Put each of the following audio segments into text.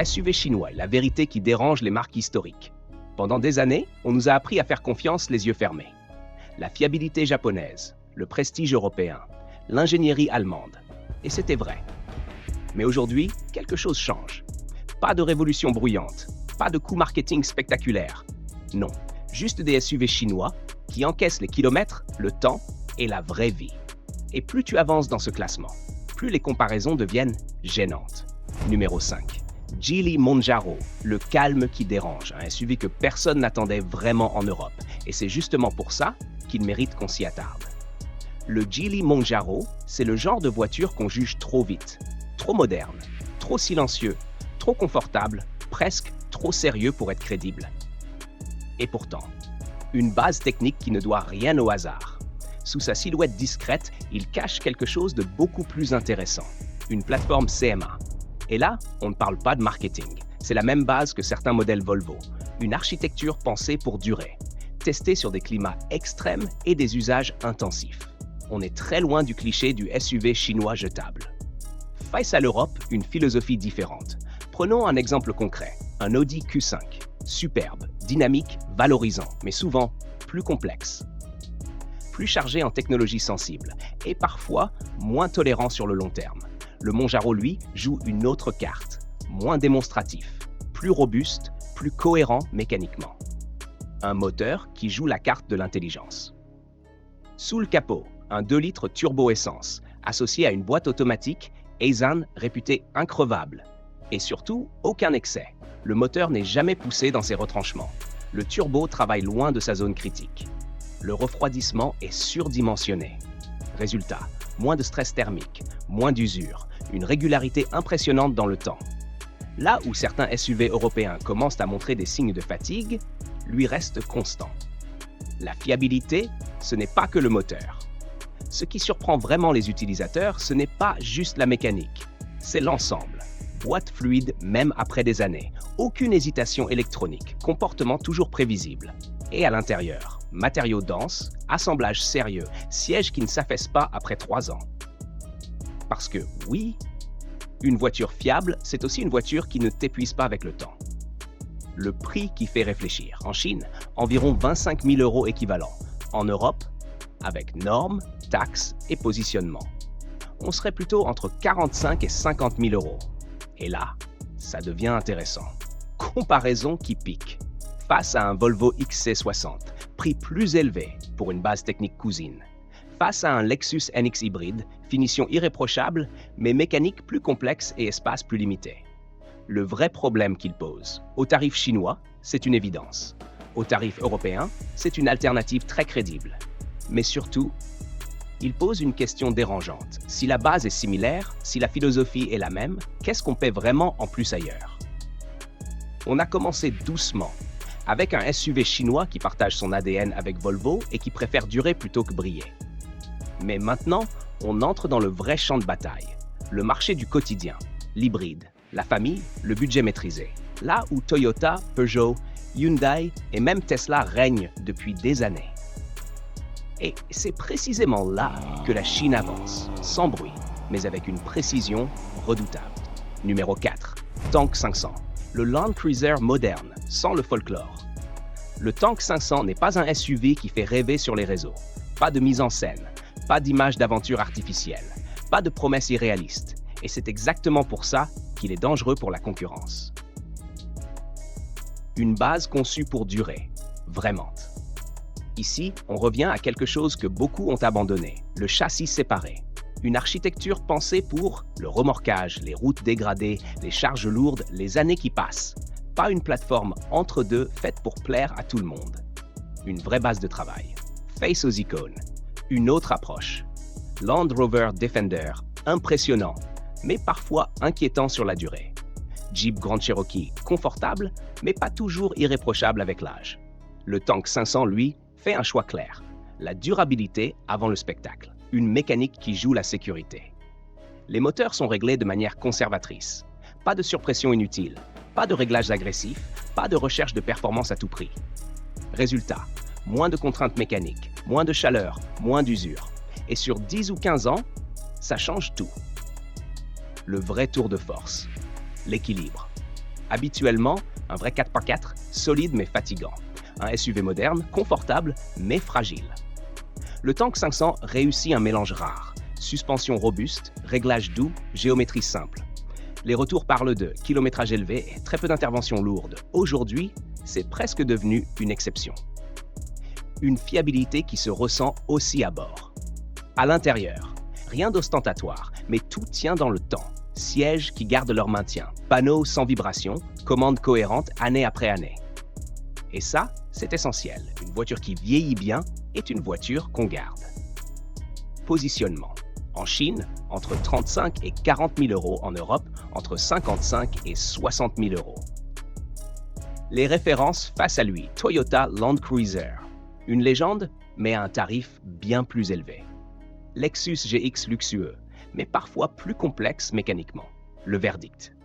SUV chinois, la vérité qui dérange les marques historiques. Pendant des années, on nous a appris à faire confiance les yeux fermés. La fiabilité japonaise, le prestige européen, l'ingénierie allemande. Et c'était vrai. Mais aujourd'hui, quelque chose change. Pas de révolution bruyante, pas de coût marketing spectaculaire. Non, juste des SUV chinois qui encaissent les kilomètres, le temps et la vraie vie. Et plus tu avances dans ce classement, plus les comparaisons deviennent gênantes. Numéro 5. Geely Monjaro, le calme qui dérange, un SUV que personne n'attendait vraiment en Europe. Et c'est justement pour ça qu'il mérite qu'on s'y attarde. Le Geely Monjaro, c'est le genre de voiture qu'on juge trop vite, trop moderne, trop silencieux, trop confortable, presque trop sérieux pour être crédible. Et pourtant, une base technique qui ne doit rien au hasard. Sous sa silhouette discrète, il cache quelque chose de beaucoup plus intéressant, une plateforme CMA. Et là, on ne parle pas de marketing. C'est la même base que certains modèles Volvo, une architecture pensée pour durer, testée sur des climats extrêmes et des usages intensifs. On est très loin du cliché du SUV chinois jetable. Face à l'Europe, une philosophie différente. Prenons un exemple concret, un Audi Q5, superbe, dynamique, valorisant, mais souvent plus complexe. Plus chargé en technologies sensibles et parfois moins tolérant sur le long terme. Le Monjaro, lui, joue une autre carte, moins démonstratif, plus robuste, plus cohérent mécaniquement. Un moteur qui joue la carte de l'intelligence. Sous le capot, un 2 litres turbo-essence, associé à une boîte automatique Aisin réputée increvable. Et surtout, aucun excès. Le moteur n'est jamais poussé dans ses retranchements. Le turbo travaille loin de sa zone critique. Le refroidissement est surdimensionné. Résultat, moins de stress thermique, moins d'usure, une régularité impressionnante dans le temps. Là où certains SUV européens commencent à montrer des signes de fatigue, lui reste constant. La fiabilité, ce n'est pas que le moteur. Ce qui surprend vraiment les utilisateurs, ce n'est pas juste la mécanique, c'est l'ensemble. Boîte fluide même après des années, aucune hésitation électronique, comportement toujours prévisible. Et à l'intérieur, matériaux denses, assemblage sérieux, sièges qui ne s'affaissent pas après 3 ans. Parce que oui, une voiture fiable, c'est aussi une voiture qui ne t'épuise pas avec le temps. Le prix qui fait réfléchir. En Chine, environ 25 000 € équivalent. En Europe, avec normes, taxes et positionnement. On serait plutôt entre 45 et 50 000 €. Et là, ça devient intéressant. Comparaison qui pique. Face à un Volvo XC60, prix plus élevé pour une base technique cousine. Face à un Lexus NX hybride, finition irréprochable, mais mécanique plus complexe et espace plus limité. Le vrai problème qu'il pose, au tarif chinois, c'est une évidence. Au tarif européen, c'est une alternative très crédible. Mais surtout, il pose une question dérangeante. Si la base est similaire, si la philosophie est la même, qu'est-ce qu'on paie vraiment en plus ailleurs? On a commencé doucement, avec un SUV chinois qui partage son ADN avec Volvo et qui préfère durer plutôt que briller. Mais maintenant, on entre dans le vrai champ de bataille, le marché du quotidien, l'hybride, la famille, le budget maîtrisé. Là où Toyota, Peugeot, Hyundai et même Tesla règnent depuis des années. Et c'est précisément là que la Chine avance, sans bruit, mais avec une précision redoutable. Numéro 4. Tank 500. Le Land Cruiser moderne, sans le folklore. Le Tank 500 n'est pas un SUV qui fait rêver sur les réseaux. Pas de mise en scène, pas d'image d'aventure artificielle, pas de promesses irréalistes. Et c'est exactement pour ça qu'il est dangereux pour la concurrence. Une base conçue pour durer, vraiment. Ici, on revient à quelque chose que beaucoup ont abandonné, le châssis séparé. Une architecture pensée pour le remorquage, les routes dégradées, les charges lourdes, les années qui passent. Pas une plateforme entre deux faite pour plaire à tout le monde. Une vraie base de travail. Face aux icônes. Une autre approche. Land Rover Defender, impressionnant, mais parfois inquiétant sur la durée. Jeep Grand Cherokee, confortable, mais pas toujours irréprochable avec l'âge. Le Tank 500, lui, fait un choix clair. La durabilité avant le spectacle. Une mécanique qui joue la sécurité. Les moteurs sont réglés de manière conservatrice. Pas de surpression inutile, pas de réglages agressifs, pas de recherche de performance à tout prix. Résultat, moins de contraintes mécaniques, moins de chaleur, moins d'usure. Et sur 10 ou 15 ans, ça change tout. Le vrai tour de force, l'équilibre. Habituellement, un vrai 4x4, solide mais fatigant. Un SUV moderne, confortable mais fragile. Le Tank 500 réussit un mélange rare. Suspension robuste, réglage doux, géométrie simple. Les retours parlent de kilométrage élevé et très peu d'interventions lourdes. Aujourd'hui, c'est presque devenu une exception. Une fiabilité qui se ressent aussi à bord. À l'intérieur, rien d'ostentatoire, mais tout tient dans le temps. Sièges qui gardent leur maintien, panneaux sans vibration, commandes cohérentes année après année. Et ça, c'est essentiel. Une voiture qui vieillit bien est une voiture qu'on garde. Positionnement. En Chine, entre 35 et 40 000 euros. En Europe, entre 55 et 60 000 euros. Les références face à lui, Toyota Land Cruiser. Une légende, mais à un tarif bien plus élevé. Lexus GX luxueux, mais parfois plus complexe mécaniquement. Le verdict.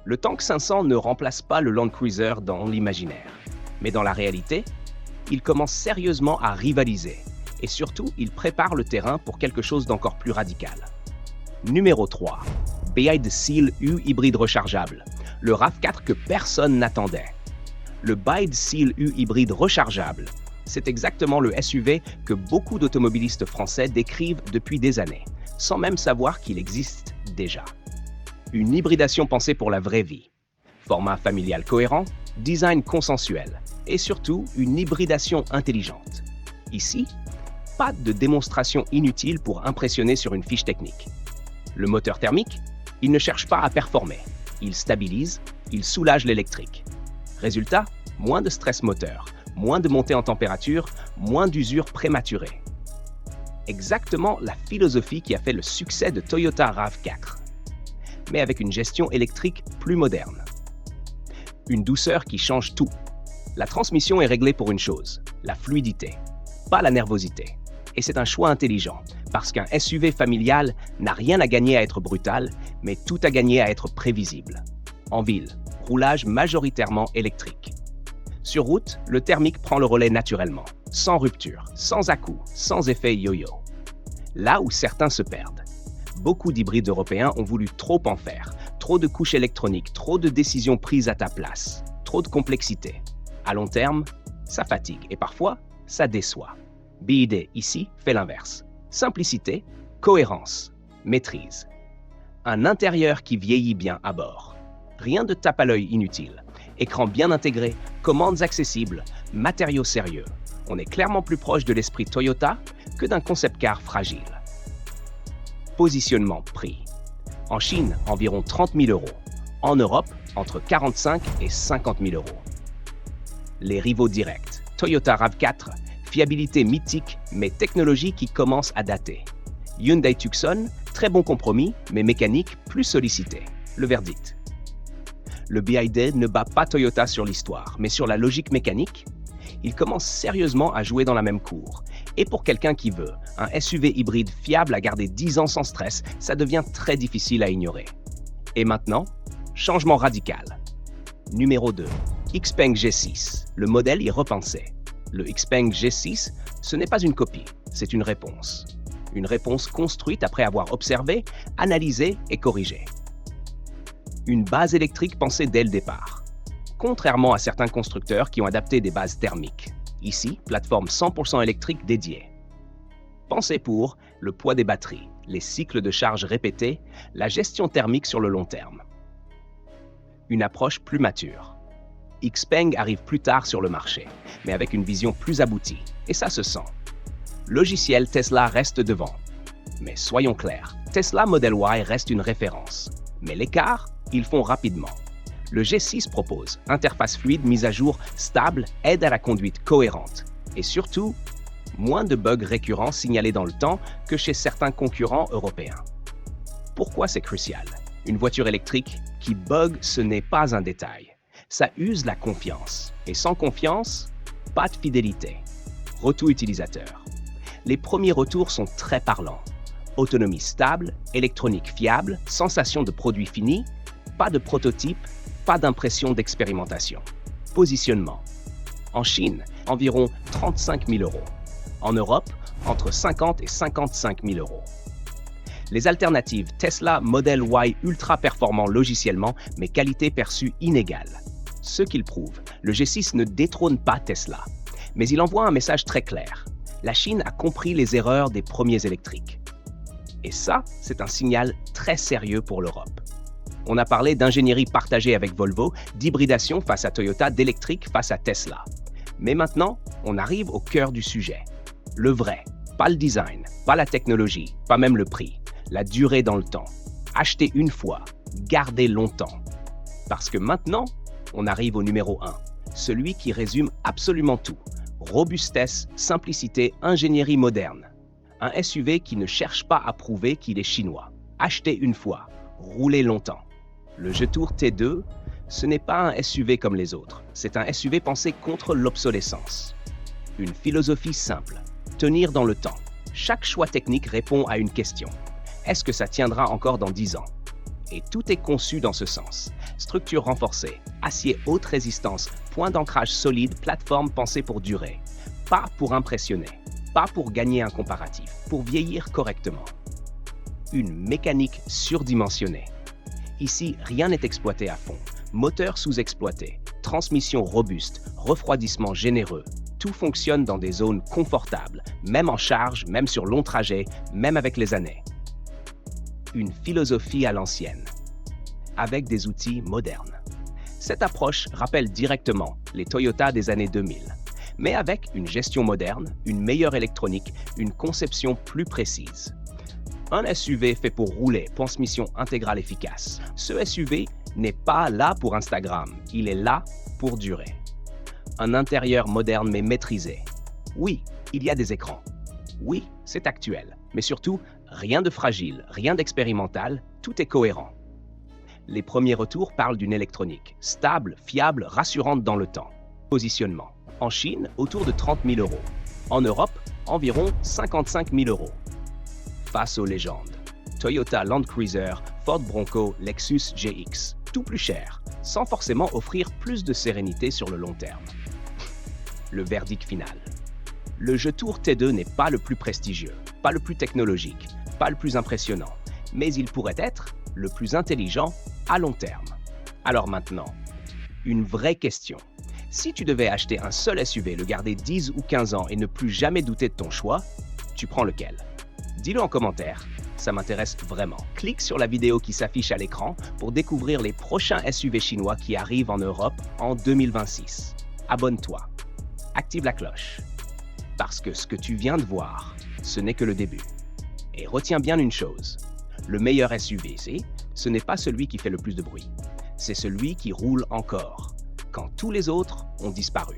Le Tank 500 ne remplace pas le Land Cruiser dans l'imaginaire. Mais dans la réalité, il commence sérieusement à rivaliser. Et surtout, il prépare le terrain pour quelque chose d'encore plus radical. Numéro 3. BYD Seal U hybride rechargeable. Le RAV4 que personne n'attendait. Le BYD Seal U hybride rechargeable, c'est exactement le SUV que beaucoup d'automobilistes français décrivent depuis des années, sans même savoir qu'il existe déjà. Une hybridation pensée pour la vraie vie. Format familial cohérent, design consensuel et surtout une hybridation intelligente. Ici, pas de démonstration inutile pour impressionner sur une fiche technique. Le moteur thermique, il ne cherche pas à performer. Il stabilise, il soulage l'électrique. Résultat, moins de stress moteur, moins de montée en température, moins d'usure prématurée. Exactement la philosophie qui a fait le succès de Toyota RAV4, mais avec une gestion électrique plus moderne. Une douceur qui change tout. La transmission est réglée pour une chose, la fluidité, pas la nervosité. Et c'est un choix intelligent, parce qu'un SUV familial n'a rien à gagner à être brutal, mais tout à gagner à être prévisible. En ville, roulage majoritairement électrique. Sur route, le thermique prend le relais naturellement, sans rupture, sans à-coups, sans effet yo-yo. Là où certains se perdent. Beaucoup d'hybrides européens ont voulu trop en faire, trop de couches électroniques, trop de décisions prises à ta place, trop de complexité. À long terme, ça fatigue et parfois, ça déçoit. BYD, ici, fait l'inverse. Simplicité, cohérence, maîtrise. Un intérieur qui vieillit bien à bord. Rien de tape à l'œil inutile. Écran bien intégré, commandes accessibles, matériaux sérieux. On est clairement plus proche de l'esprit Toyota que d'un concept car fragile. Positionnement prix. En Chine, environ 30 000 euros. En Europe, entre 45 et 50 000 euros. Les rivaux directs. Toyota RAV4, fiabilité mythique, mais technologie qui commence à dater. Hyundai Tucson, très bon compromis, mais mécanique plus sollicitée. Le verdict. Le BYD ne bat pas Toyota sur l'histoire, mais sur la logique mécanique. Il commence sérieusement à jouer dans la même cour. Et pour quelqu'un qui veut un SUV hybride fiable à garder 10 ans sans stress, ça devient très difficile à ignorer. Et maintenant, changement radical. Numéro 2. Xpeng G6. Le modèle est repensé. Le Xpeng G6, ce n'est pas une copie, c'est une réponse. Une réponse construite après avoir observé, analysé et corrigé. Une base électrique pensée dès le départ. Contrairement à certains constructeurs qui ont adapté des bases thermiques. Ici, plateforme 100% électrique dédiée. Pensée pour le poids des batteries, les cycles de charge répétés, la gestion thermique sur le long terme. Une approche plus mature. Xpeng arrive plus tard sur le marché, mais avec une vision plus aboutie, et ça se sent. Logiciel Tesla reste devant. Mais soyons clairs, Tesla Model Y reste une référence. Mais l'écart, ils font rapidement. Le G6 propose interface fluide, mise à jour, stable, aide à la conduite cohérente. Et surtout, moins de bugs récurrents signalés dans le temps que chez certains concurrents européens. Pourquoi c'est crucial? Une voiture électrique qui bug, ce n'est pas un détail. Ça use la confiance. Et sans confiance, pas de fidélité. Retour utilisateur. Les premiers retours sont très parlants. Autonomie stable, électronique fiable, sensation de produit fini, pas de prototype, pas d'impression d'expérimentation. Positionnement. En Chine, environ 35 000 euros. En Europe, entre 50 et 55 000 euros. Les alternatives Tesla Model Y ultra performant logiciellement, mais qualité perçue inégale. Ce qu'il prouve, le G6 ne détrône pas Tesla. Mais il envoie un message très clair. La Chine a compris les erreurs des premiers électriques. Et ça, c'est un signal très sérieux pour l'Europe. On a parlé d'ingénierie partagée avec Volvo, d'hybridation face à Toyota, d'électrique face à Tesla. Mais maintenant, on arrive au cœur du sujet. Le vrai, pas le design, pas la technologie, pas même le prix, la durée dans le temps. Acheter une fois, garder longtemps. Parce que maintenant, on arrive au numéro 1, celui qui résume absolument tout. Robustesse, simplicité, ingénierie moderne. Un SUV qui ne cherche pas à prouver qu'il est chinois. Acheter une fois, rouler longtemps. Le Jetour T2, ce n'est pas un SUV comme les autres. C'est un SUV pensé contre l'obsolescence. Une philosophie simple, tenir dans le temps. Chaque choix technique répond à une question. Est-ce que ça tiendra encore dans 10 ans? Et tout est conçu dans ce sens. Structure renforcée, acier haute résistance, point d'ancrage solide, plateforme pensée pour durer. Pas pour impressionner, pas pour gagner un comparatif, pour vieillir correctement. Une mécanique surdimensionnée. Ici, rien n'est exploité à fond. Moteur sous-exploité, transmission robuste, refroidissement généreux. Tout fonctionne dans des zones confortables, même en charge, même sur long trajet, même avec les années. Une philosophie à l'ancienne, avec des outils modernes. Cette approche rappelle directement les Toyota des années 2000, mais avec une gestion moderne, une meilleure électronique, une conception plus précise. Un SUV fait pour rouler, transmission intégrale efficace. Ce SUV n'est pas là pour Instagram, il est là pour durer. Un intérieur moderne mais maîtrisé. Oui, il y a des écrans. Oui, c'est actuel, mais surtout, rien de fragile, rien d'expérimental, tout est cohérent. Les premiers retours parlent d'une électronique stable, fiable, rassurante dans le temps. Positionnement. En Chine, autour de 30 000 €. En Europe, environ 55 000 €. Face aux légendes. Toyota Land Cruiser, Ford Bronco, Lexus GX. Tout plus cher, sans forcément offrir plus de sérénité sur le long terme. Le verdict final. Le Jetour T2 n'est pas le plus prestigieux, pas le plus technologique, pas le plus impressionnant, mais il pourrait être le plus intelligent à long terme. Alors maintenant, une vraie question. Si tu devais acheter un seul SUV, le garder 10 ou 15 ans et ne plus jamais douter de ton choix, tu prends lequel? Dis-le en commentaire, ça m'intéresse vraiment. Clique sur la vidéo qui s'affiche à l'écran pour découvrir les prochains SUV chinois qui arrivent en Europe en 2026. Abonne-toi, active la cloche, parce que ce que tu viens de voir, ce n'est que le début. Et retiens bien une chose, le meilleur SUV, ce n'est pas celui qui fait le plus de bruit, c'est celui qui roule encore, quand tous les autres ont disparu.